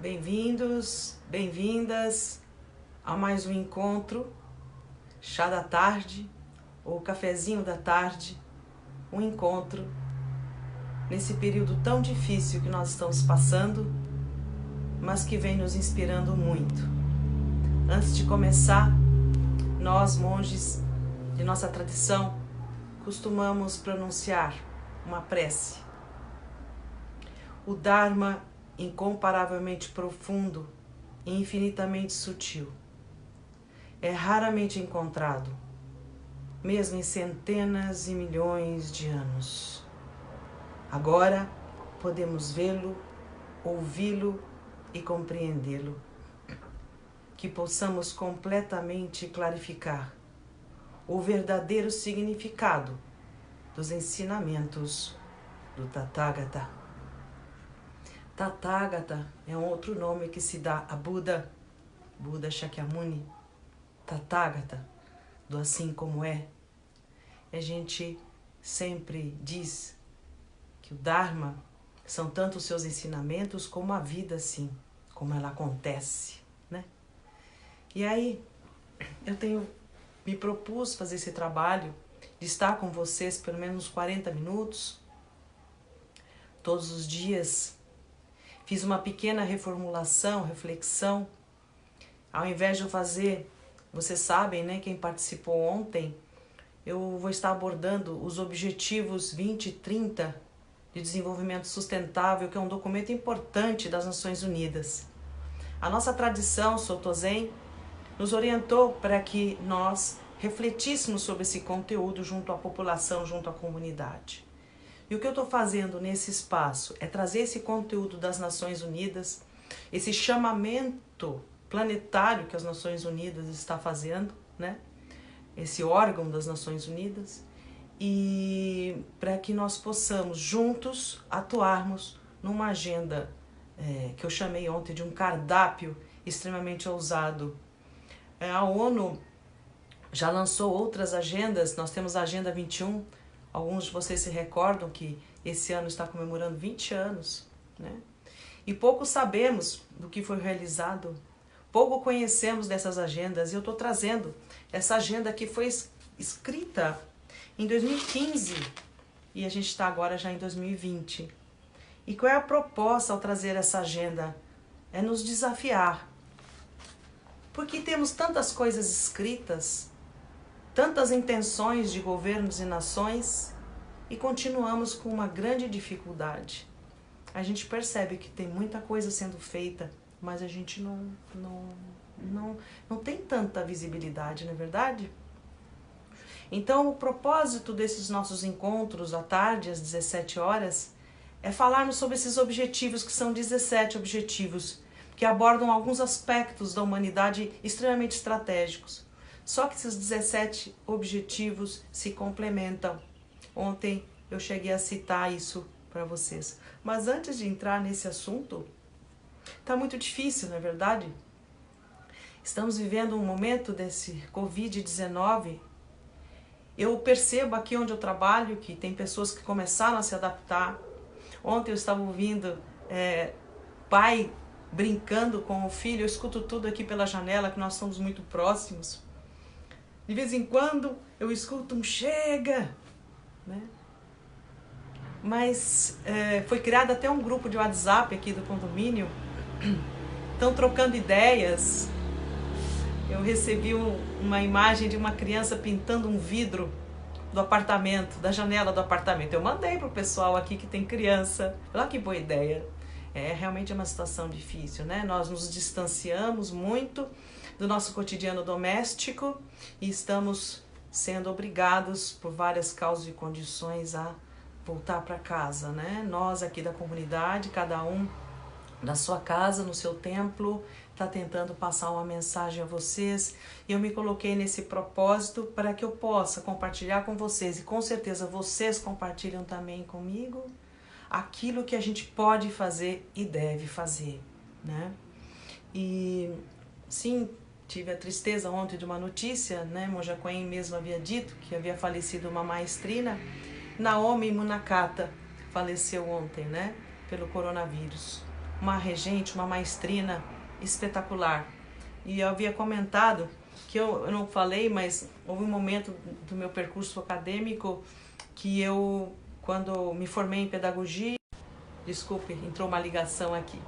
Bem-vindos, bem-vindas a mais um encontro, chá da tarde ou cafezinho da tarde, um encontro nesse período tão difícil que nós estamos passando, mas que vem nos inspirando muito. Antes de começar, nós, monges de nossa tradição, costumamos pronunciar uma prece. O Dharma, incomparavelmente profundo e infinitamente sutil, é raramente encontrado, mesmo em centenas e milhões de anos. Agora podemos vê-lo, ouvi-lo e compreendê-lo. Que possamos completamente clarificar o verdadeiro significado dos ensinamentos do Tathagata. Tathagata é um outro nome que se dá a Buda, Buda Shakyamuni. Tathagata, do assim como é. A gente sempre diz que o Dharma são tanto os seus ensinamentos como a vida, assim, como ela acontece, né? E aí, me propus fazer esse trabalho de estar com vocês pelo menos 40 minutos, todos os dias. Fiz uma pequena reformulação, reflexão. Ao invés de eu fazer, vocês sabem, né, quem participou ontem, eu vou estar abordando os Objetivos 2030 de Desenvolvimento Sustentável, que é um documento importante das Nações Unidas. A nossa tradição Soto Zen nos orientou para que nós refletíssemos sobre esse conteúdo junto à população, junto à comunidade. E o que eu estou fazendo nesse espaço é trazer esse conteúdo das Nações Unidas, esse chamamento planetário que as Nações Unidas está fazendo, né? Esse órgão das Nações Unidas, e para que nós possamos juntos atuarmos numa agenda que eu chamei ontem de um cardápio extremamente ousado. A ONU já lançou outras agendas, nós temos a Agenda 21, alguns de vocês se recordam que esse ano está comemorando 20 anos, né? E pouco sabemos do que foi realizado, pouco conhecemos dessas agendas, e eu estou trazendo essa agenda que foi escrita em 2015 e a gente está agora já em 2020. E qual é a proposta ao trazer essa agenda? É nos desafiar. Porque temos tantas coisas escritas, tantas intenções de governos e nações, e continuamos com uma grande dificuldade. A gente percebe que tem muita coisa sendo feita, mas a gente não tem tanta visibilidade, não é verdade? Então, o propósito desses nossos encontros à tarde, às 17 horas, é falarmos sobre esses objetivos, que são 17 objetivos, que abordam alguns aspectos da humanidade extremamente estratégicos. Só que esses 17 objetivos se complementam. Ontem eu cheguei a citar isso para vocês. Mas antes de entrar nesse assunto, está muito difícil, não é verdade? Estamos vivendo um momento desse Covid-19. Eu percebo aqui onde eu trabalho que tem pessoas que começaram a se adaptar. Ontem eu estava ouvindo pai brincando com o filho, eu escuto tudo aqui pela janela, que nós somos muito próximos. De vez em quando eu escuto um chega, né? Mas foi criado até um grupo de WhatsApp aqui do condomínio, estão trocando ideias. Eu recebi uma imagem de uma criança pintando um vidro do apartamento, da janela do apartamento. Eu mandei pro pessoal aqui que tem criança. Olha que boa ideia. Realmente é uma situação difícil, né? Nós nos distanciamos muito do nosso cotidiano doméstico e estamos sendo obrigados por várias causas e condições a voltar para casa, né? Nós aqui da comunidade, cada um da sua casa, no seu templo, está tentando passar uma mensagem a vocês. E eu me coloquei nesse propósito para que eu possa compartilhar com vocês, e com certeza vocês compartilham também comigo, aquilo que a gente pode fazer e deve fazer, né? E sim, tive a tristeza ontem de uma notícia, né? Monja Coen mesmo havia dito que havia falecido uma maestrina, Naomi Munakata, faleceu ontem, né? Pelo coronavírus. uma regente, uma maestrina espetacular. E eu havia comentado que eu não falei, mas houve um momento do meu percurso acadêmico que eu, quando me formei em pedagogia, desculpe, entrou uma ligação aqui.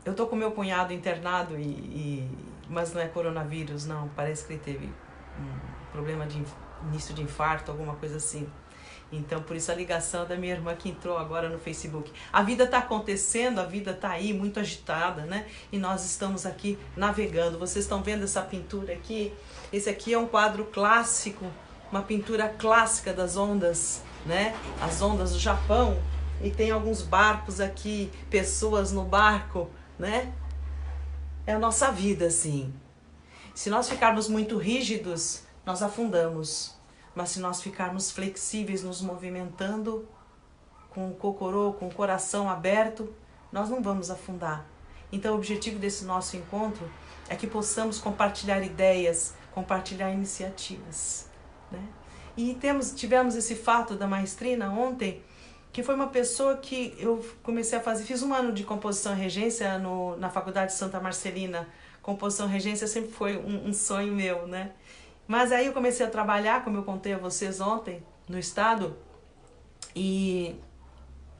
Eu tô com meu cunhado internado, mas não é coronavírus, não. Parece que ele teve um problema de início de infarto, alguma coisa assim. Então, por isso a ligação da minha irmã que entrou agora no Facebook. A vida está acontecendo, a vida está aí, muito agitada, né? E nós estamos aqui navegando. Vocês estão vendo essa pintura aqui? Esse aqui é um quadro clássico, uma pintura clássica das ondas, né? As ondas do Japão. E tem alguns barcos aqui, pessoas no barco, né? É a nossa vida, assim. Se nós ficarmos muito rígidos, nós afundamos. Mas se nós ficarmos flexíveis, nos movimentando, com o cocorô, com o coração aberto, nós não vamos afundar. Então o objetivo desse nosso encontro é que possamos compartilhar ideias, compartilhar iniciativas, né? E tivemos esse fato da maestrina ontem, que foi uma pessoa que eu comecei a fazer, fiz um ano de composição e regência na Faculdade de Santa Marcelina. Composição e regência sempre foi um sonho meu, né? Mas aí eu comecei a trabalhar, como eu contei a vocês ontem, no estado, e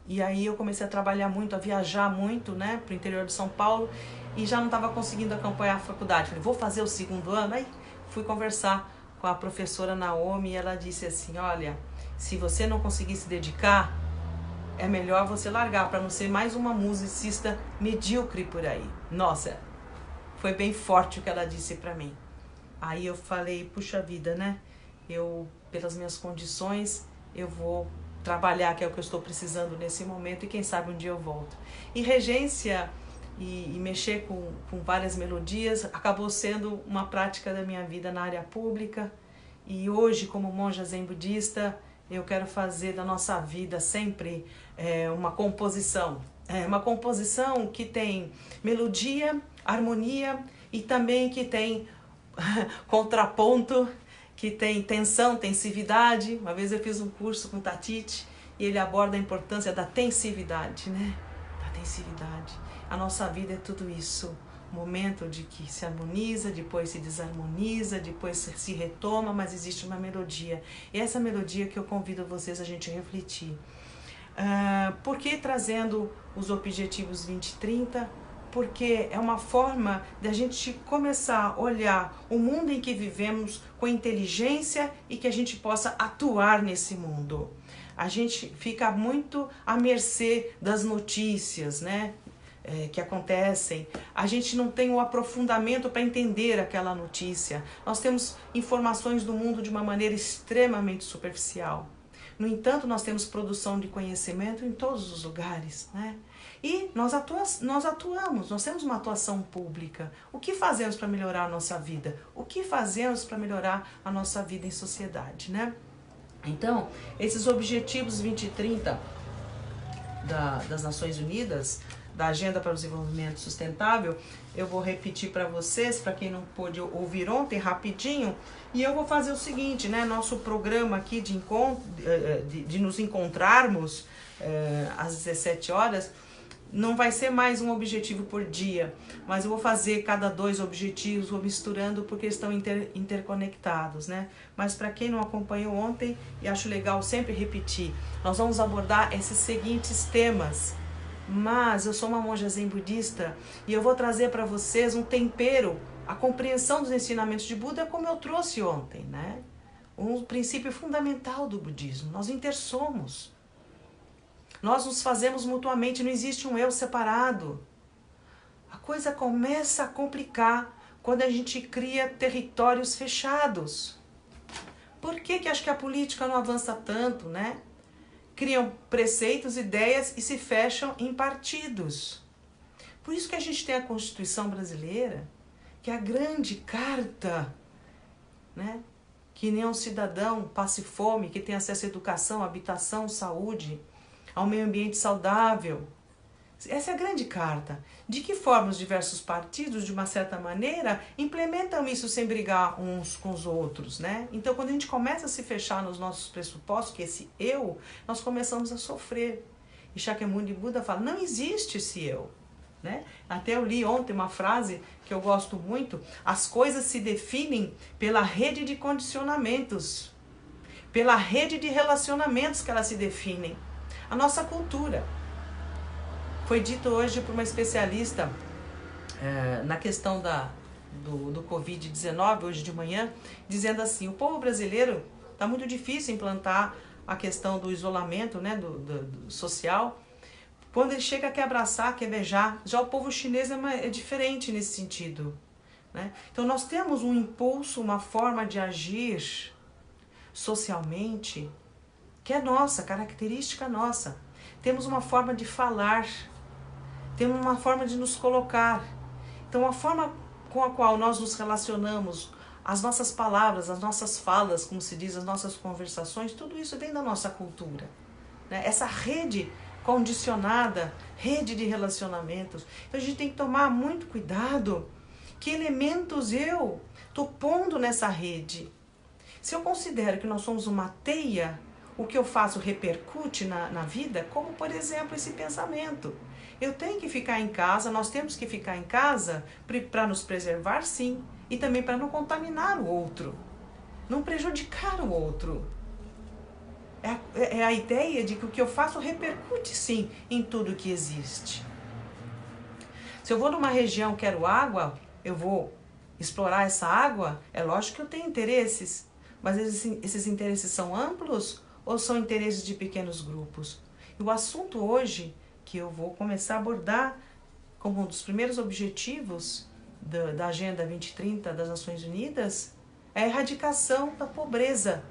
aí eu comecei a trabalhar muito, a viajar muito, né, para o interior de São Paulo, e já não estava conseguindo acompanhar a faculdade. Falei, vou fazer o segundo ano? Aí fui conversar com a professora Naomi e ela disse assim, olha, se você não conseguir se dedicar, é melhor você largar, para não ser mais uma musicista medíocre por aí. Nossa, foi bem forte o que ela disse para mim. Aí eu falei, puxa vida, né? Eu, pelas minhas condições, eu vou trabalhar, que é o que eu estou precisando nesse momento, e quem sabe um dia eu volto. E regência e mexer com várias melodias acabou sendo uma prática da minha vida na área pública. E hoje, como monja zen budista, eu quero fazer da nossa vida sempre uma composição. Uma composição que tem melodia, harmonia e também que tem contraponto, que tem tensão, tensividade. Uma vez eu fiz um curso com o Tatiti e ele aborda a importância da tensividade, né? Da tensividade. A nossa vida é tudo isso. Momento de que se harmoniza, depois se desarmoniza, depois se retoma, mas existe uma melodia. E essa melodia que eu convido vocês a gente refletir. Por que trazendo os objetivos 2030? Porque é uma forma de a gente começar a olhar o mundo em que vivemos com inteligência e que a gente possa atuar nesse mundo. A gente fica muito à mercê das notícias, né, que acontecem. A gente não tem o aprofundamento para entender aquela notícia. Nós temos informações do mundo de uma maneira extremamente superficial. No entanto, nós temos produção de conhecimento em todos os lugares, né? E nós atuamos, nós temos uma atuação pública. O que fazemos para melhorar a nossa vida? O que fazemos para melhorar a nossa vida em sociedade, né? Então, esses objetivos 2030 das Nações Unidas, da Agenda para o Desenvolvimento Sustentável, eu vou repetir para vocês, para quem não pôde ouvir ontem, rapidinho, e eu vou fazer o seguinte, né? Nosso programa aqui de nos encontrarmos às 17 horas, não vai ser mais um objetivo por dia, mas eu vou fazer cada 2 objetivos, vou misturando porque estão interconectados, né? Mas para quem não acompanhou ontem, e acho legal sempre repetir, nós vamos abordar esses seguintes temas. Mas eu sou uma monja zen budista e eu vou trazer para vocês um tempero, a compreensão dos ensinamentos de Buda, como eu trouxe ontem, né? Um princípio fundamental do budismo, nós intersomos. Nós nos fazemos mutuamente, não existe um eu separado. A coisa começa a complicar quando a gente cria territórios fechados. Por que acho que a política não avança tanto, né? Criam preceitos, ideias e se fecham em partidos. Por isso que a gente tem a Constituição brasileira, que é a grande carta, né? Que nenhum cidadão passe fome, que tenha acesso à educação, habitação, saúde, ao meio ambiente saudável. Essa é a grande carta. De que forma os diversos partidos, de uma certa maneira, implementam isso sem brigar uns com os outros, né? Então, quando a gente começa a se fechar nos nossos pressupostos, que esse eu, nós começamos a sofrer. E Shakyamuni Buda fala, não existe esse eu. Né? Até eu li ontem uma frase que eu gosto muito, as coisas se definem pela rede de condicionamentos, pela rede de relacionamentos que elas se definem. A nossa cultura. Foi dito hoje por uma especialista na questão do Covid-19, hoje de manhã, dizendo assim, o povo brasileiro está muito difícil implantar a questão do isolamento, né, do social. Quando ele chega, quer abraçar, quer beijar. Já o povo chinês é diferente nesse sentido. Né? Então nós temos um impulso, uma forma de agir socialmente que é nossa, característica nossa. Temos uma forma de falar, temos uma forma de nos colocar. Então a forma com a qual nós nos relacionamos, as nossas palavras, as nossas falas, como se diz, as nossas conversações, tudo isso vem da nossa cultura. Né? Essa rede condicionada, rede de relacionamentos. Então a gente tem que tomar muito cuidado que elementos eu estou pondo nessa rede. Se eu considero que nós somos uma teia, o que eu faço repercute na vida, como por exemplo esse pensamento. Eu tenho que ficar em casa, nós temos que ficar em casa para nos preservar, sim, e também para não contaminar o outro, não prejudicar o outro. É a ideia de que o que eu faço repercute, sim, em tudo que existe. Se eu vou numa região, quero água, eu vou explorar essa água, é lógico que eu tenho interesses, mas esses interesses são amplos ou são interesses de pequenos grupos? E o assunto hoje, que eu vou começar a abordar como um dos primeiros objetivos da Agenda 2030 das Nações Unidas, é a erradicação da pobreza.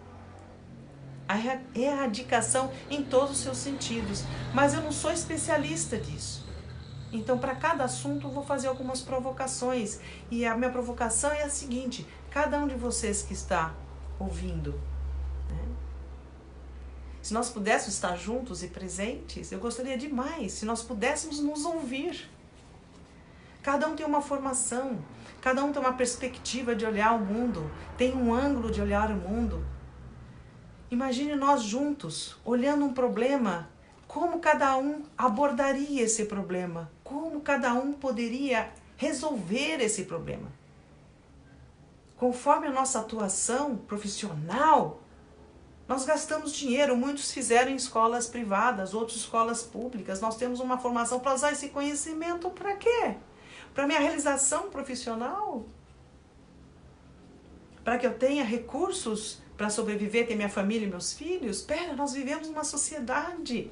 A erradicação em todos os seus sentidos. Mas eu não sou especialista disso. Então, para cada assunto, eu vou fazer algumas provocações. E a minha provocação é a seguinte, cada um de vocês que está ouvindo, né? Se nós pudéssemos estar juntos e presentes, eu gostaria demais, se nós pudéssemos nos ouvir. Cada um tem uma formação, cada um tem uma perspectiva de olhar o mundo, tem um ângulo de olhar o mundo. Imagine nós juntos, olhando um problema, como cada um abordaria esse problema, como cada um poderia resolver esse problema. Conforme a nossa atuação profissional, nós gastamos dinheiro, muitos fizeram em escolas privadas, outros escolas públicas. Nós temos uma formação para usar esse conhecimento para quê? Para minha realização profissional? Para que eu tenha recursos para sobreviver, ter minha família e meus filhos? Espera, nós vivemos numa sociedade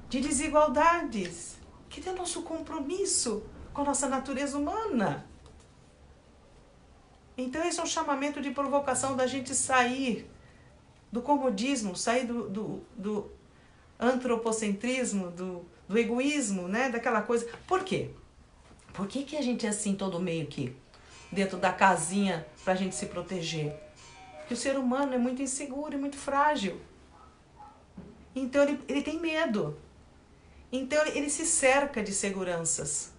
de desigualdades. Que é nosso compromisso com a nossa natureza humana. Então esse é um chamamento de provocação da gente sair do comodismo, sair do antropocentrismo, do egoísmo, né? Daquela coisa. Por quê? Por que a gente é assim todo meio que dentro da casinha para a gente se proteger? Porque o ser humano é muito inseguro e muito frágil. Então ele tem medo. Então ele se cerca de seguranças.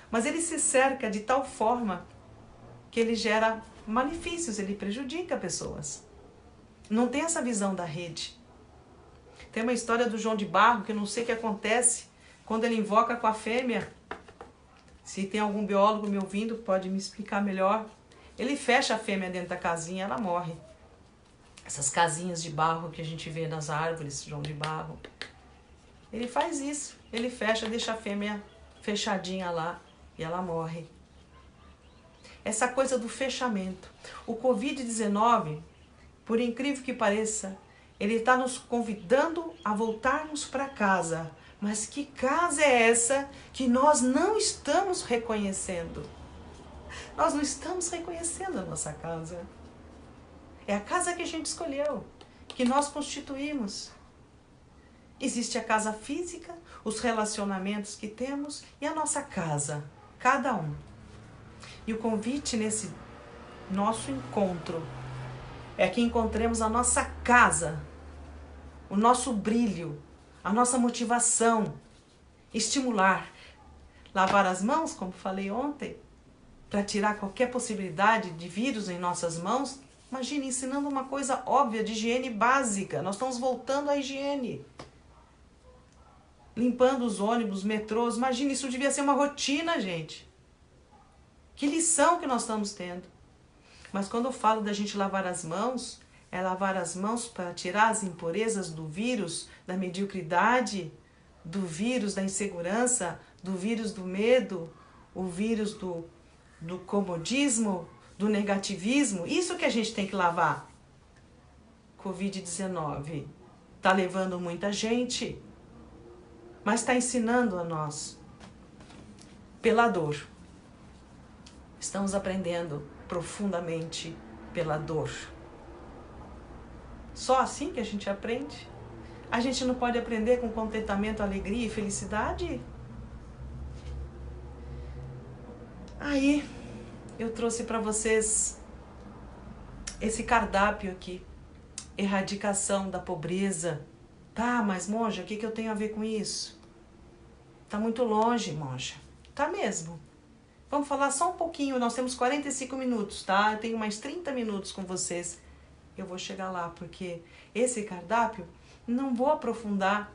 Mas ele se cerca de tal forma que ele gera malefícios, ele prejudica pessoas. Não tem essa visão da rede. Tem uma história do João de Barro, que eu não sei o que acontece quando ele invoca com a fêmea. Se tem algum biólogo me ouvindo, pode me explicar melhor. Ele fecha a fêmea dentro da casinha, ela morre. Essas casinhas de barro que a gente vê nas árvores, João de Barro. Ele faz isso, ele fecha, deixa a fêmea fechadinha lá e ela morre. Essa coisa do fechamento. O Covid-19, por incrível que pareça, ele está nos convidando a voltarmos para casa. Mas que casa é essa que nós não estamos reconhecendo? Nós não estamos reconhecendo a nossa casa. É a casa que a gente escolheu, que nós constituímos. Existe a casa física, os relacionamentos que temos e a nossa casa, cada um. E o convite nesse nosso encontro é que encontremos a nossa casa, o nosso brilho, a nossa motivação, estimular, lavar as mãos, como falei ontem, para tirar qualquer possibilidade de vírus em nossas mãos. Imagine, ensinando uma coisa óbvia de higiene básica. Nós estamos voltando à higiene. limpando os ônibus, metrôs. Imagina, isso devia ser uma rotina, gente. Que lição que nós estamos tendo. Mas quando eu falo da gente lavar as mãos, é lavar as mãos para tirar as impurezas do vírus, da mediocridade, do vírus da insegurança, do vírus do medo, o vírus do comodismo, do negativismo. Isso que a gente tem que lavar. Covid-19 está levando muita gente, mas está ensinando a nós pela dor. Estamos aprendendo profundamente pela dor. Só assim que a gente aprende? A gente não pode aprender com contentamento, alegria e felicidade? Aí, eu trouxe para vocês esse cardápio aqui. Erradicação da pobreza. Tá, mas monja, o que eu tenho a ver com isso? Tá muito longe, monja. Tá mesmo. Vamos falar só um pouquinho, nós temos 45 minutos, tá? Eu tenho mais 30 minutos com vocês. Eu vou chegar lá, porque esse cardápio, não vou aprofundar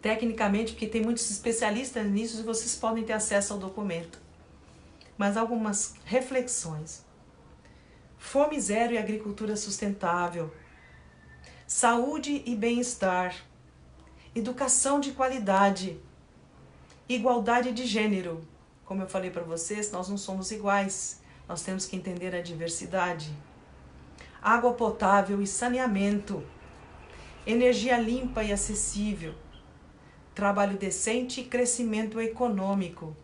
tecnicamente, porque tem muitos especialistas nisso e vocês podem ter acesso ao documento. Mas algumas reflexões. Fome zero e agricultura sustentável. Saúde e bem-estar. Educação de qualidade. Igualdade de gênero. Como eu falei para vocês, nós não somos iguais. Nós temos que entender a diversidade. Água potável e saneamento. Energia limpa e acessível. Trabalho decente e crescimento econômico.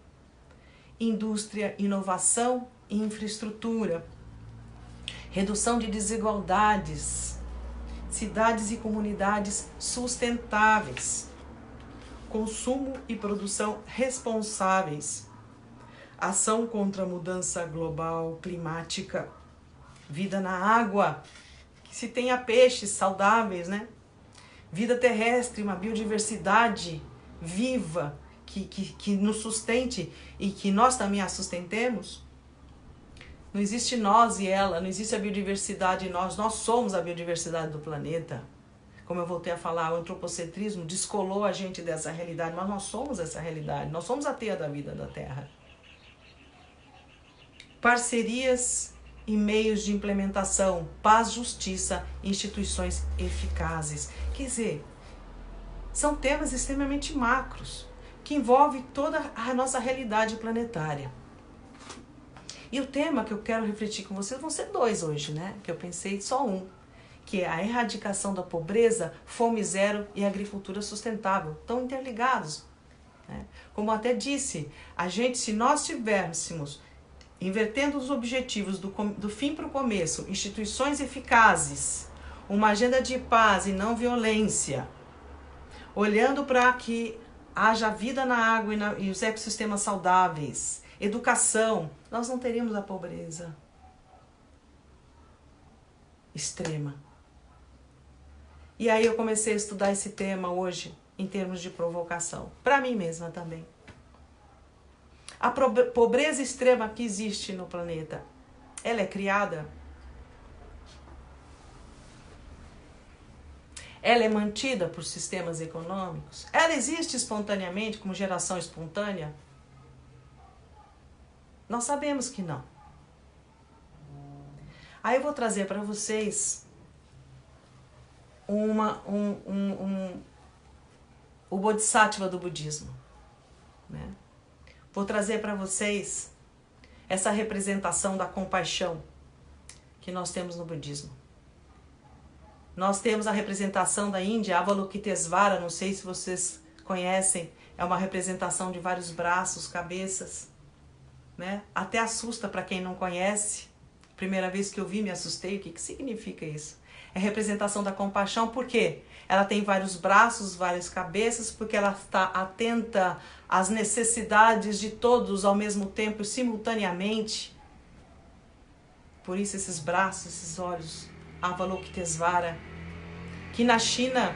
Indústria, inovação e infraestrutura. Redução de desigualdades. Cidades e comunidades sustentáveis. Consumo e produção responsáveis. Ação contra a mudança global climática. Vida na água, que se tenha peixes saudáveis, né? Vida terrestre, uma biodiversidade viva, que nos sustente e que nós também a sustentemos. Não existe nós e ela, não existe a biodiversidade e nós somos a biodiversidade do planeta. Como eu voltei a falar, o antropocentrismo descolou a gente dessa realidade, mas nós somos essa realidade, nós somos a teia da vida da Terra. Parcerias e meios de implementação, paz, justiça, instituições eficazes. Quer dizer, são temas extremamente macros, que envolvem toda a nossa realidade planetária. E o tema que eu quero refletir com vocês vão ser dois hoje, né? Que eu pensei só um, que é a erradicação da pobreza, fome zero e agricultura sustentável. Estão interligados, né? Como até disse, a gente, se nós tivéssemos invertendo os objetivos do fim para o começo, instituições eficazes, uma agenda de paz e não violência, olhando para que haja vida na água e os ecossistemas saudáveis, educação, nós não teríamos a pobreza extrema. E aí eu comecei a estudar esse tema hoje, em termos de provocação, para mim mesma também. A pobreza extrema que existe no planeta, ela é criada? Ela é mantida por sistemas econômicos? Ela existe espontaneamente, como geração espontânea? Nós sabemos que não. Aí eu vou trazer para vocês o Bodhisattva do budismo, né? Vou trazer para vocês essa representação da compaixão que nós temos no budismo. Nós temos a representação da Índia, Avalokitesvara, não sei se vocês conhecem, é uma representação de vários braços, cabeças, né? Até assusta para quem não conhece. Primeira vez que eu vi, me assustei. O que significa isso? É representação da compaixão, por quê? Ela tem vários braços, várias cabeças, porque ela está atenta às necessidades de todos ao mesmo tempo, simultaneamente. Por isso esses braços, esses olhos, Avalokitesvara, que na China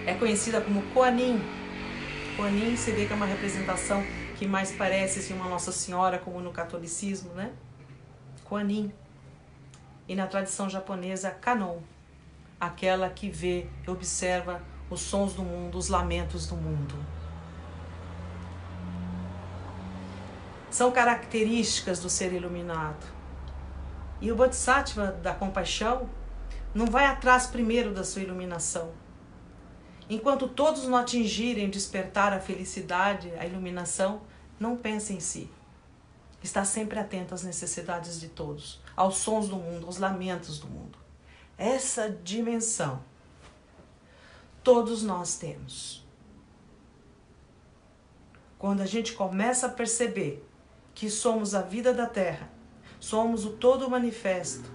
é conhecida como Kuan-Yin. Kuan-Yin, você vê que é uma representação que mais parece assim, uma Nossa Senhora, como no catolicismo, né? Kuan-Yin. E na tradição japonesa, Kannon, aquela que vê, observa os sons do mundo, os lamentos do mundo. São características do ser iluminado. E o Bodhisattva da compaixão não vai atrás primeiro da sua iluminação. Enquanto todos não atingirem despertar a felicidade, a iluminação, não pense em si. Está sempre atento às necessidades de todos, aos sons do mundo, aos lamentos do mundo. Essa dimensão todos nós temos. Quando a gente começa a perceber que somos a vida da Terra, somos o todo manifesto,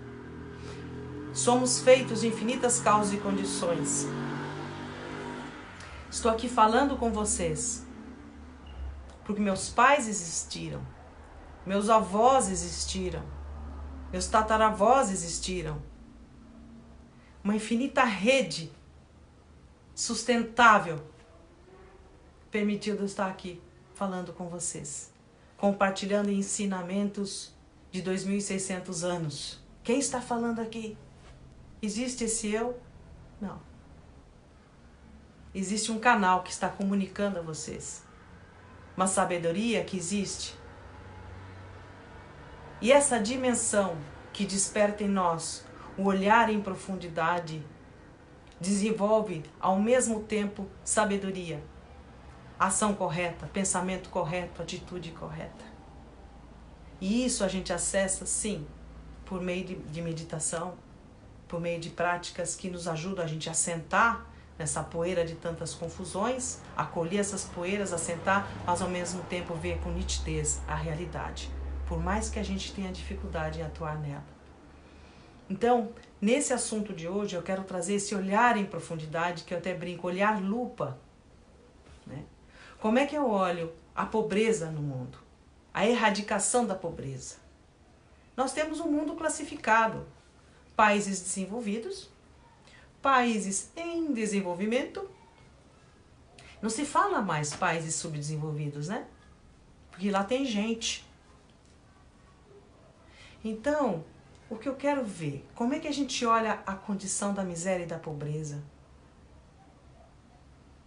somos feitos de infinitas causas e condições. Estou aqui falando com vocês porque meus pais existiram, meus avós existiram, meus tataravós existiram. Uma infinita rede sustentável permitiu eu estar aqui falando com vocês, compartilhando ensinamentos de 2.600 anos. Quem está falando aqui? Existe esse eu? Não. Existe um canal que está comunicando a vocês. Uma sabedoria que existe. E essa dimensão que desperta em nós o olhar em profundidade desenvolve ao mesmo tempo sabedoria, ação correta, pensamento correto, atitude correta. E isso a gente acessa, sim, por meio de meditação, por meio de práticas que nos ajudam a gente a sentar nessa poeira de tantas confusões, acolher essas poeiras, assentar, mas ao mesmo tempo ver com nitidez a realidade, por mais que a gente tenha dificuldade em atuar nela. Então, nesse assunto de hoje, eu quero trazer esse olhar em profundidade, que eu até brinco, olhar lupa, né? Como é que eu olho a pobreza no mundo? A erradicação da pobreza. Nós temos um mundo classificado. Países desenvolvidos, países em desenvolvimento. Não se fala mais países subdesenvolvidos, né? Porque lá tem gente. Então, o que eu quero ver, como é que a gente olha a condição da miséria e da pobreza?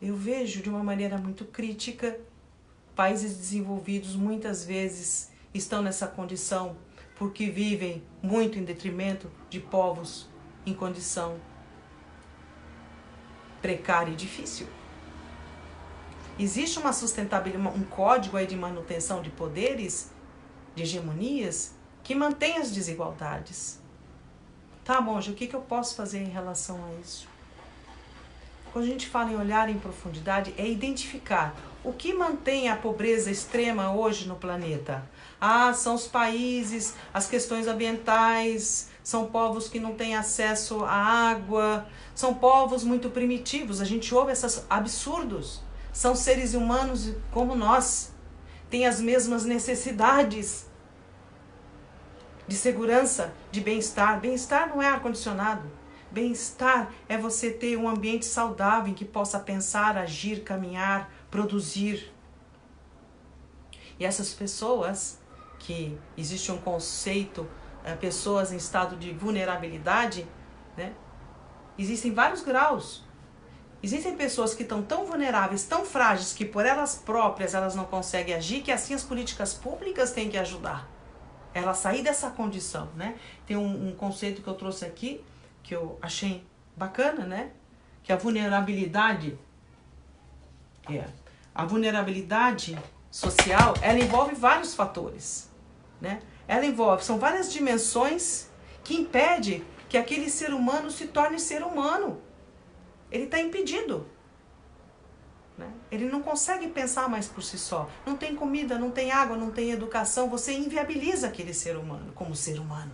Eu vejo de uma maneira muito crítica. Países desenvolvidos muitas vezes estão nessa condição porque vivem muito em detrimento de povos em condição precária e difícil. Existe uma sustentabilidade, um código aí de manutenção de poderes, de hegemonias, que mantém as desigualdades. Tá, monja, o que eu posso fazer em relação a isso? Quando a gente fala em olhar em profundidade, é identificar o que mantém a pobreza extrema hoje no planeta. Ah, são os países, as questões ambientais, são povos que não têm acesso à água, são povos muito primitivos, a gente ouve esses absurdos. São seres humanos como nós, têm as mesmas necessidades de segurança, de bem-estar. Bem-estar não é ar-condicionado. Bem-estar é você ter um ambiente saudável em que possa pensar, agir, caminhar, produzir. E essas pessoas, que existe um conceito, pessoas em estado de vulnerabilidade, né? Existem vários graus. Existem pessoas que estão tão vulneráveis, tão frágeis, que por elas próprias elas não conseguem agir, que assim as políticas públicas têm que ajudar ela a sair dessa condição, né? Tem um conceito que eu trouxe aqui, que eu achei bacana, né? Que a vulnerabilidade social, ela envolve vários fatores, né? Ela envolve, são várias dimensões que impedem que aquele ser humano se torne ser humano. Ele está impedido, né? Ele não consegue pensar mais por si só. Não tem comida, não tem água, não tem educação. Você inviabiliza aquele ser humano como ser humano.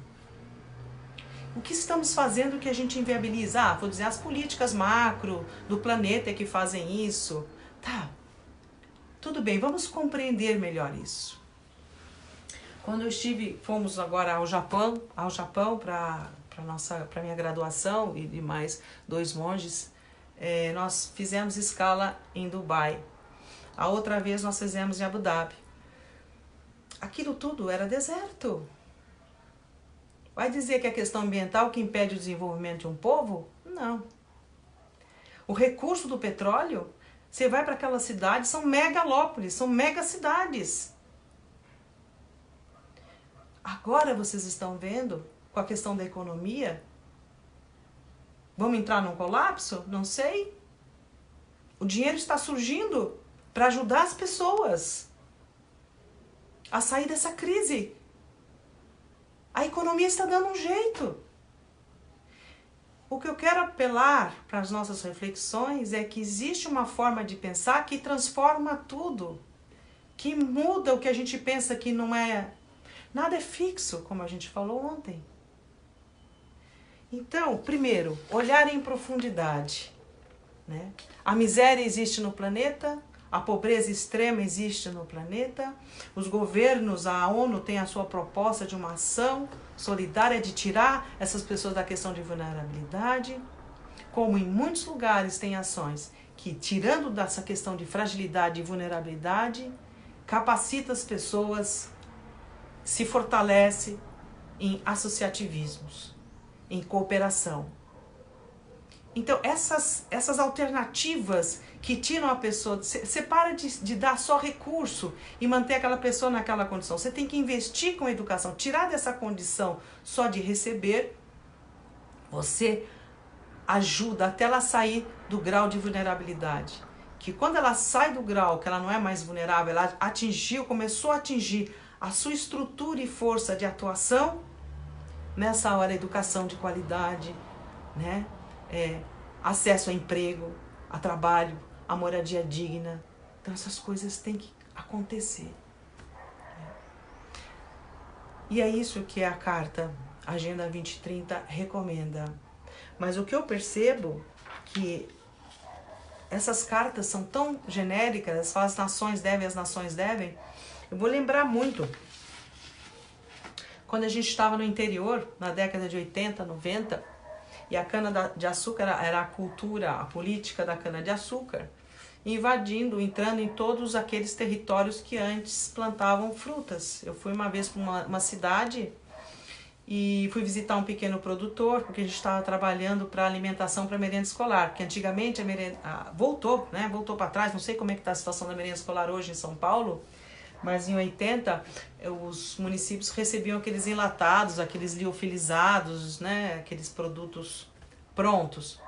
O que estamos fazendo que a gente inviabiliza? Ah, vou dizer, as políticas macro do planeta que fazem isso. Tá, tudo bem, vamos compreender melhor isso. Quando eu fomos agora ao Japão para minha graduação e mais 2 monges, nós fizemos escala em Dubai. A outra vez nós fizemos em Abu Dhabi. Aquilo tudo era deserto. Vai dizer que é a questão ambiental que impede o desenvolvimento de um povo? Não. O recurso do petróleo, você vai para aquelas cidades, são megalópolis, são megacidades. Agora vocês estão vendo, com a questão da economia, vamos entrar num colapso? Não sei. O dinheiro está surgindo para ajudar as pessoas a sair dessa crise. A economia está dando um jeito. O que eu quero apelar para as nossas reflexões é que existe uma forma de pensar que transforma tudo, que muda o que a gente pensa que não é. Nada é fixo, como a gente falou ontem. Então, primeiro, olhar em profundidade, né? A miséria existe no planeta, a pobreza extrema existe no planeta, os governos, a ONU tem a sua proposta de uma ação solidária de tirar essas pessoas da questão de vulnerabilidade, como em muitos lugares tem ações que, tirando dessa questão de fragilidade e vulnerabilidade, capacita as pessoas, se fortalece em associativismos, em cooperação. Então, essas alternativas que tiram a pessoa, você para de dar só recurso e manter aquela pessoa naquela condição. Você tem que investir com a educação, tirar dessa condição só de receber, você ajuda até ela sair do grau de vulnerabilidade. Que quando ela sai do grau, que ela não é mais vulnerável, ela começou a atingir a sua estrutura e força de atuação, nessa hora, educação de qualidade, né? Acesso a emprego, a trabalho, a moradia digna. Então essas coisas têm que acontecer. E é isso que a carta Agenda 2030 recomenda. Mas o que eu percebo que essas cartas são tão genéricas, falam as nações devem, eu vou lembrar muito quando a gente estava no interior, na década de 80, 90, e a cana-de-açúcar era a cultura, a política da cana-de-açúcar, invadindo, entrando em todos aqueles territórios que antes plantavam frutas. Eu fui uma vez para uma cidade e fui visitar um pequeno produtor, porque a gente estava trabalhando para alimentação para merenda escolar, porque antigamente a merenda voltou para trás, não sei como é que está a situação da merenda escolar hoje em São Paulo, mas em 80 os municípios recebiam aqueles enlatados, aqueles liofilizados, né, aqueles produtos prontos.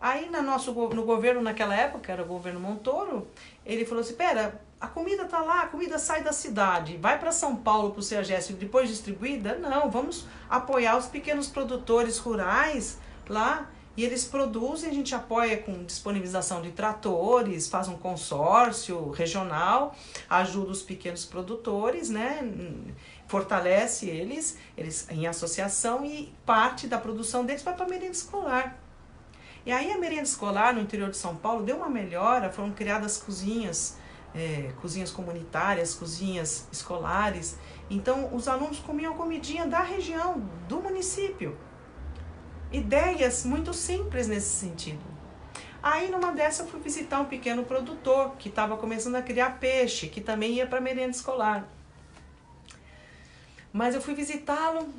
Aí no governo naquela época, era o governo Montoro, ele falou assim, pera, a comida tá lá, a comida sai da cidade, vai para São Paulo para o CEAGESP e depois distribuída? Não, vamos apoiar os pequenos produtores rurais lá, e eles produzem, a gente apoia com disponibilização de tratores, faz um consórcio regional, ajuda os pequenos produtores, né, fortalece eles em associação, e parte da produção deles vai para a merenda escolar. E aí a merenda escolar no interior de São Paulo deu uma melhora, foram criadas cozinhas comunitárias, cozinhas escolares. Então os alunos comiam comidinha da região, do município. Ideias muito simples nesse sentido. Aí numa dessa eu fui visitar um pequeno produtor que estava começando a criar peixe, que também ia para a merenda escolar. Mas eu fui visitá-lo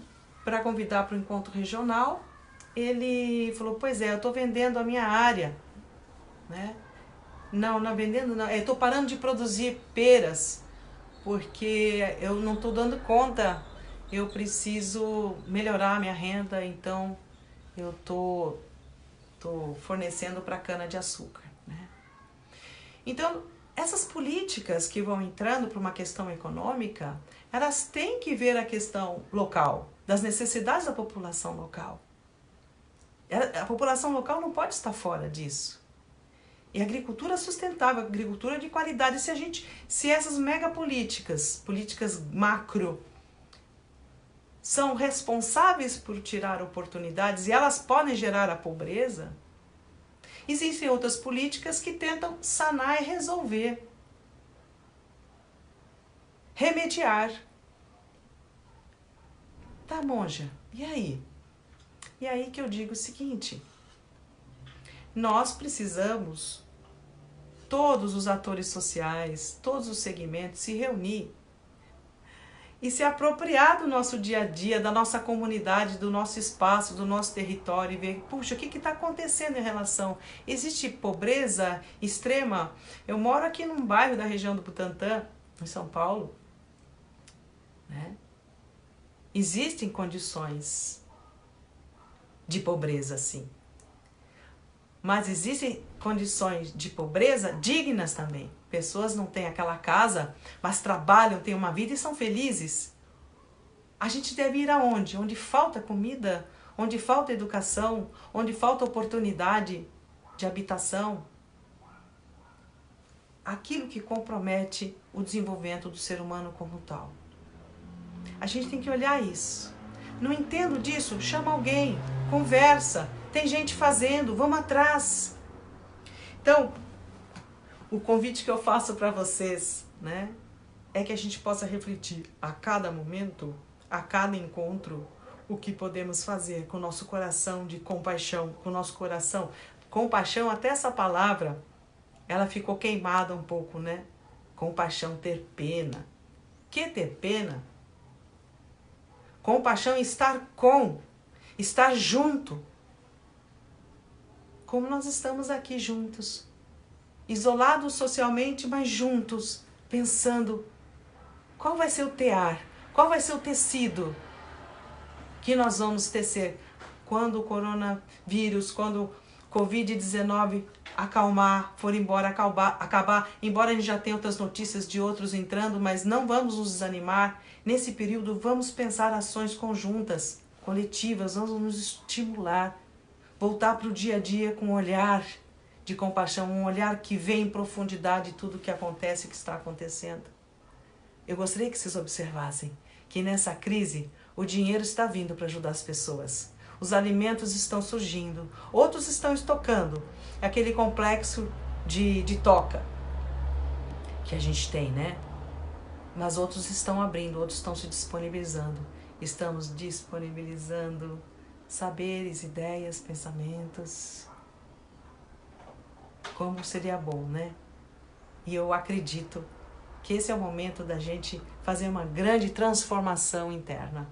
para convidar para o encontro regional. Ele falou, pois é, eu estou vendendo a minha área, né? Não vendendo não, eu estou parando de produzir peras, porque eu não estou dando conta, eu preciso melhorar a minha renda, então eu estou fornecendo para cana-de-açúcar, né? Então, essas políticas que vão entrando para uma questão econômica, elas têm que ver a questão local, das necessidades da população local. A população local não pode estar fora disso. E agricultura sustentável, agricultura de qualidade, se essas megapolíticas, políticas macro, são responsáveis por tirar oportunidades e elas podem gerar a pobreza, existem outras políticas que tentam sanar e resolver, remediar. Tá, monja, e aí? E aí que eu digo o seguinte, nós precisamos, todos os atores sociais, todos os segmentos, se reunir e se apropriar do nosso dia a dia, da nossa comunidade, do nosso espaço, do nosso território e ver, puxa, o que está acontecendo em relação? Existe pobreza extrema? Eu moro aqui num bairro da região do Butantã, em São Paulo, né? Existem condições de pobreza, sim. Mas existem condições de pobreza dignas também. Pessoas não têm aquela casa, mas trabalham, têm uma vida e são felizes. A gente deve ir aonde? Onde falta comida, onde falta educação, onde falta oportunidade de habitação. Aquilo que compromete o desenvolvimento do ser humano como tal. A gente tem que olhar isso. Não entendo disso? Chama alguém, conversa. Tem gente fazendo, vamos atrás. Então, o convite que eu faço para vocês, né, é que a gente possa refletir a cada momento, a cada encontro, o que podemos fazer com o nosso coração de compaixão, com o nosso coração. Compaixão, até essa palavra, ela ficou queimada um pouco, né? Compaixão, ter pena. Que ter pena? Compaixão é estar com, estar junto. Como nós estamos aqui juntos. Isolados socialmente, mas juntos, pensando qual vai ser o tear, qual vai ser o tecido que nós vamos tecer quando o coronavírus, quando o Covid-19 acalmar, for embora, acabar, embora a gente já tenha outras notícias de outros entrando, mas não vamos nos desanimar. Nesse período, vamos pensar ações conjuntas, coletivas, vamos nos estimular, voltar para o dia a dia com um olhar de compaixão, um olhar que vê em profundidade tudo o que acontece e que está acontecendo. Eu gostaria que vocês observassem que nessa crise o dinheiro está vindo para ajudar as pessoas. Os alimentos estão surgindo, outros estão estocando. Aquele complexo de toca que a gente tem, né? Mas outros estão abrindo, outros estão se disponibilizando. Estamos disponibilizando saberes, ideias, pensamentos. Como seria bom, né? E eu acredito que esse é o momento da gente fazer uma grande transformação interna.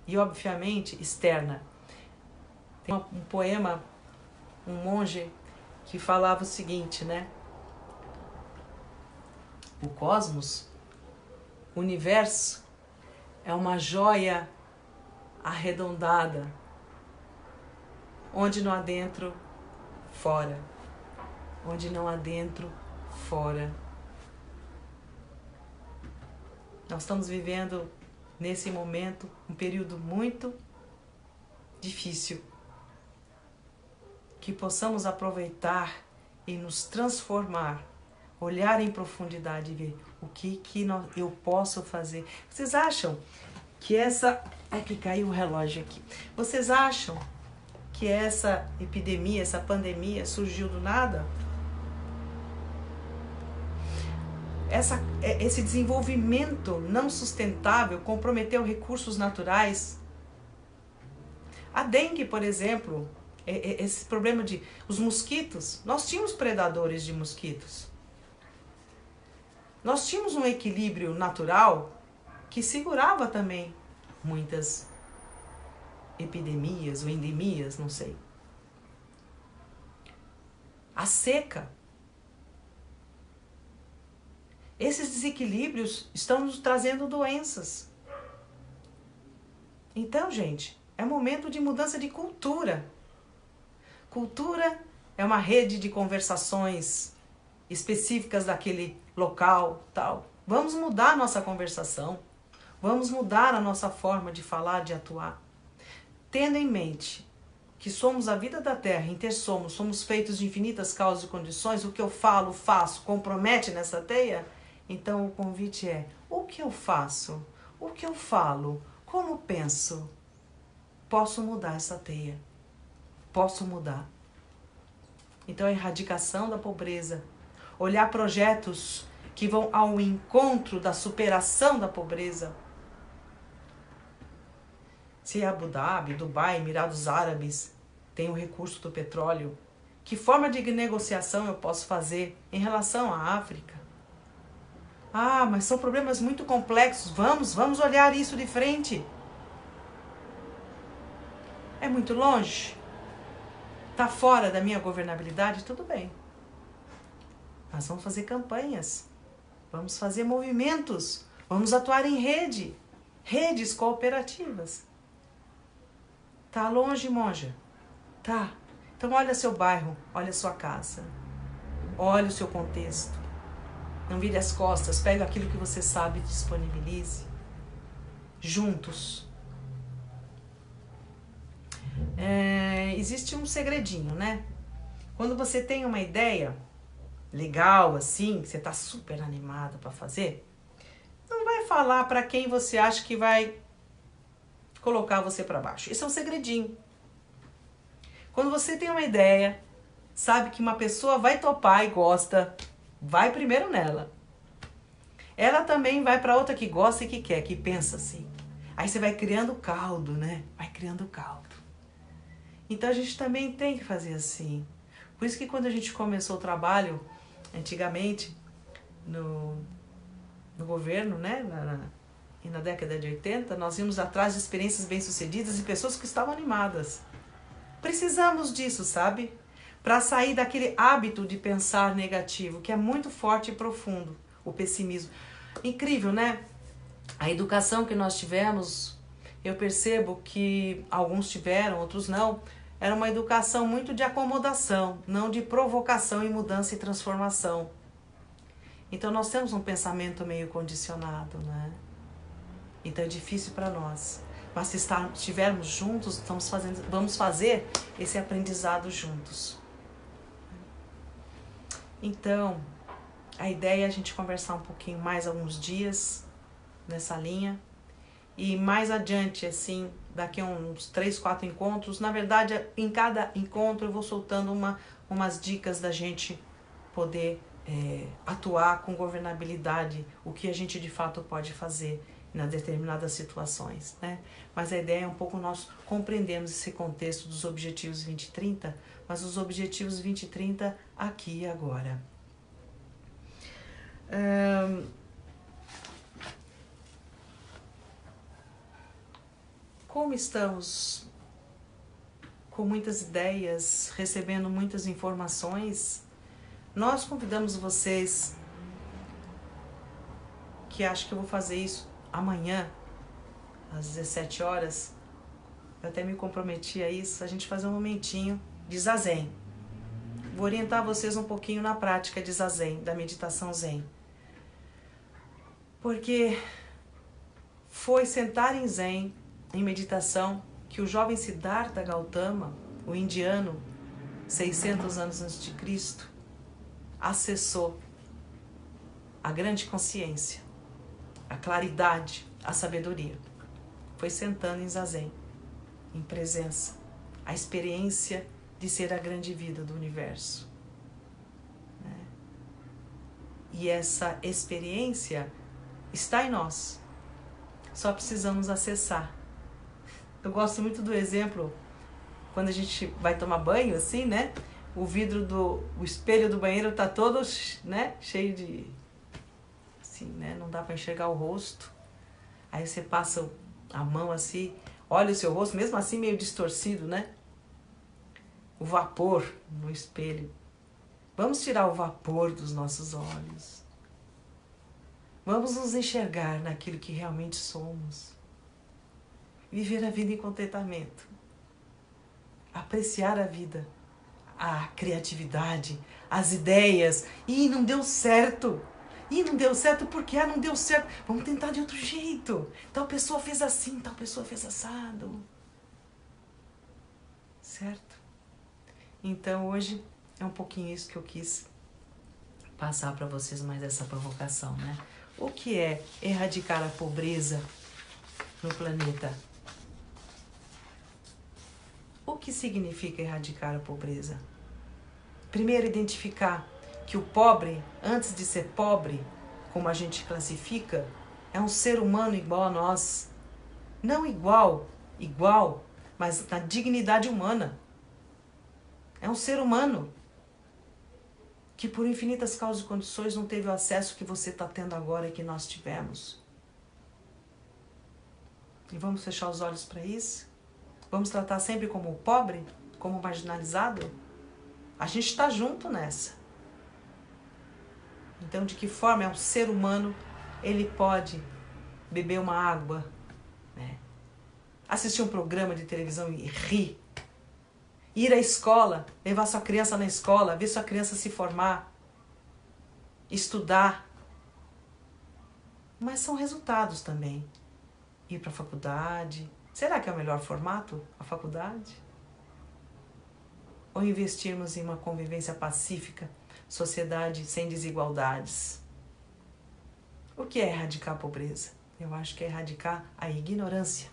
E, obviamente, externa. Tem um poema, um monge, que falava o seguinte, né? O cosmos, o universo, é uma joia arredondada, onde não há dentro, fora. Onde não há dentro, fora. Nós estamos vivendo, nesse momento, um período muito difícil. Que possamos aproveitar e nos transformar, olhar em profundidade e ver o que eu posso fazer. Vocês acham que essa... Ai, que caiu o relógio aqui. Vocês acham que essa epidemia, essa pandemia surgiu do nada? Esse desenvolvimento não sustentável comprometeu recursos naturais. A dengue, por exemplo, esse problema de os mosquitos, nós tínhamos predadores de mosquitos. Nós tínhamos um equilíbrio natural que segurava também muitas epidemias ou endemias, não sei. A seca. Esses desequilíbrios estão nos trazendo doenças. Então, gente, é momento de mudança de cultura. Cultura é uma rede de conversações específicas daquele local, tal. Vamos mudar a nossa conversação. Vamos mudar a nossa forma de falar, de atuar. Tendo em mente que somos a vida da Terra, somos feitos de infinitas causas e condições, o que eu falo, faço, compromete nessa teia, então o convite é, o que eu faço? O que eu falo? Como penso? Posso mudar essa teia. Posso mudar. Então a erradicação da pobreza, olhar projetos que vão ao encontro da superação da pobreza. Se é Abu Dhabi, Dubai, Emirados Árabes tem o recurso do petróleo, que forma de negociação eu posso fazer em relação à África? Ah, mas são problemas muito complexos. Vamos olhar isso de frente. É muito longe? Está fora da minha governabilidade? Tudo bem. Mas vamos fazer campanhas. Vamos fazer movimentos. Vamos atuar em rede. Redes cooperativas. Tá longe, monja? Tá. Então olha seu bairro, olha sua casa. Olha o seu contexto. Não vire as costas, pega aquilo que você sabe e disponibilize. Juntos. Existe um segredinho, né? Quando você tem uma ideia legal, assim, que você tá super animada para fazer, não vai falar para quem você acha que vai colocar você para baixo. Isso é um segredinho. Quando você tem uma ideia, sabe que uma pessoa vai topar e gosta, vai primeiro nela. Ela também vai para outra que gosta e que quer, que pensa assim. Aí você vai criando caldo, né? Vai criando caldo. Então a gente também tem que fazer assim. Por isso que quando a gente começou o trabalho, antigamente, no governo, né? E na década de 80, nós íamos atrás de experiências bem-sucedidas e pessoas que estavam animadas. Precisamos disso, sabe? Para sair daquele hábito de pensar negativo, que é muito forte e profundo, o pessimismo. Incrível, né? A educação que nós tivemos, eu percebo que alguns tiveram, outros não, era uma educação muito de acomodação, não de provocação e mudança e transformação. Então nós temos um pensamento meio condicionado, né? Então é difícil para nós. Mas se estivermos juntos, vamos fazer esse aprendizado juntos. Então, a ideia é a gente conversar um pouquinho mais alguns dias nessa linha. E mais adiante, assim, daqui a uns 3, 4 encontros, na verdade, em cada encontro eu vou soltando umas dicas da gente poder atuar com governabilidade, o que a gente de fato pode fazer em determinadas situações, né? Mas a ideia é um pouco nós compreendermos esse contexto dos Objetivos 2030, mas os Objetivos 2030 aqui e agora. Como estamos com muitas ideias, recebendo muitas informações, nós convidamos vocês, que acho que eu vou fazer isso amanhã, às 17 horas, eu até me comprometi a isso, a gente fazer um momentinho de zazen. Vou orientar vocês um pouquinho na prática de zazen, da meditação zen. Porque foi sentar em zen, em meditação, que o jovem Siddhartha Gautama, o indiano, 600 anos antes de Cristo, acessou a grande consciência, a claridade, a sabedoria. Foi sentando em zazen, em presença, a experiência de ser a grande vida do universo. E essa experiência está em nós. Só precisamos acessar. Eu gosto muito do exemplo, quando a gente vai tomar banho, assim, né? O vidro o espelho do banheiro tá todo, né? Cheio de... assim, né? Não dá para enxergar o rosto. Aí você passa a mão assim, olha o seu rosto, mesmo assim meio distorcido, né? O vapor no espelho. Vamos tirar o vapor dos nossos olhos. Vamos nos enxergar naquilo que realmente somos. Viver a vida em contentamento. Apreciar a vida. A criatividade, as ideias. Ih, não deu certo. Ih, não deu certo porque não deu certo. Vamos tentar de outro jeito. Tal pessoa fez assim, tal pessoa fez assado. Certo? Então hoje é um pouquinho isso que eu quis passar para vocês, mais essa provocação, né? O que é erradicar a pobreza no planeta? O que significa erradicar a pobreza? Primeiro, identificar que o pobre, antes de ser pobre, como a gente classifica, é um ser humano igual a nós. Não igual, mas na dignidade humana. É um ser humano. que por infinitas causas e condições não teve o acesso que você está tendo agora e que nós tivemos. E vamos fechar os olhos para isso? Vamos tratar sempre como pobre, como marginalizado? A gente está junto nessa. Então, de que forma é um ser humano, ele pode beber uma água, né? Assistir um programa de televisão e rir, ir à escola, levar sua criança na escola, ver sua criança se formar, estudar. Mas são resultados também. Ir para a faculdade. Será que é o melhor formato, a faculdade? Ou investirmos em uma convivência pacífica, sociedade sem desigualdades? O que é erradicar a pobreza? Eu acho que é erradicar a ignorância.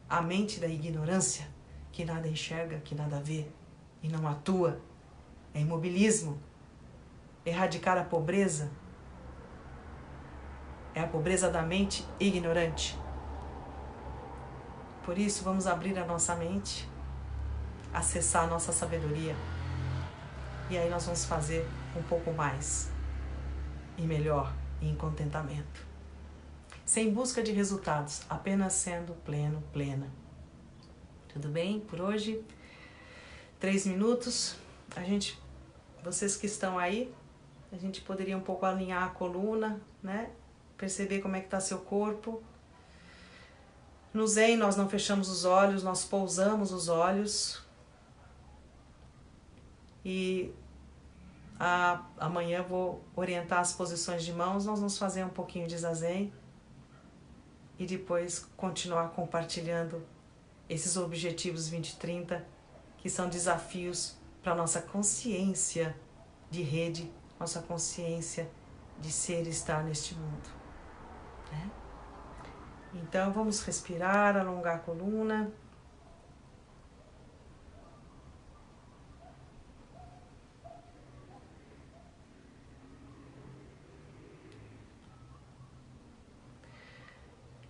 A mente da ignorância, que nada enxerga, que nada vê e não atua. É imobilismo. Erradicar a pobreza é a pobreza da mente ignorante. Por isso, vamos abrir a nossa mente, acessar a nossa sabedoria. E aí nós vamos fazer um pouco mais e melhor e em contentamento. Sem busca de resultados, apenas sendo pleno, plena. Tudo bem? Por hoje, 3 minutos. Vocês que estão aí, a gente poderia um pouco alinhar a coluna, né? Perceber como é que está seu corpo. No Zen, nós não fechamos os olhos, nós pousamos os olhos. E amanhã eu vou orientar as posições de mãos, nós vamos fazer um pouquinho de Zazen. E depois continuar compartilhando esses objetivos 2030, que são desafios para a nossa consciência de rede, nossa consciência de ser e estar neste mundo, né? Então, vamos respirar, alongar a coluna.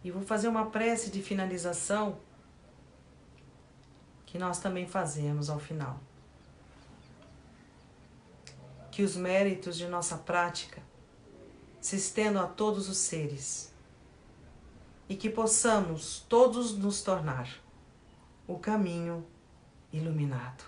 E vou fazer uma prece de finalização que nós também fazemos ao final. Que os méritos de nossa prática se estendam a todos os seres e que possamos todos nos tornar o caminho iluminado.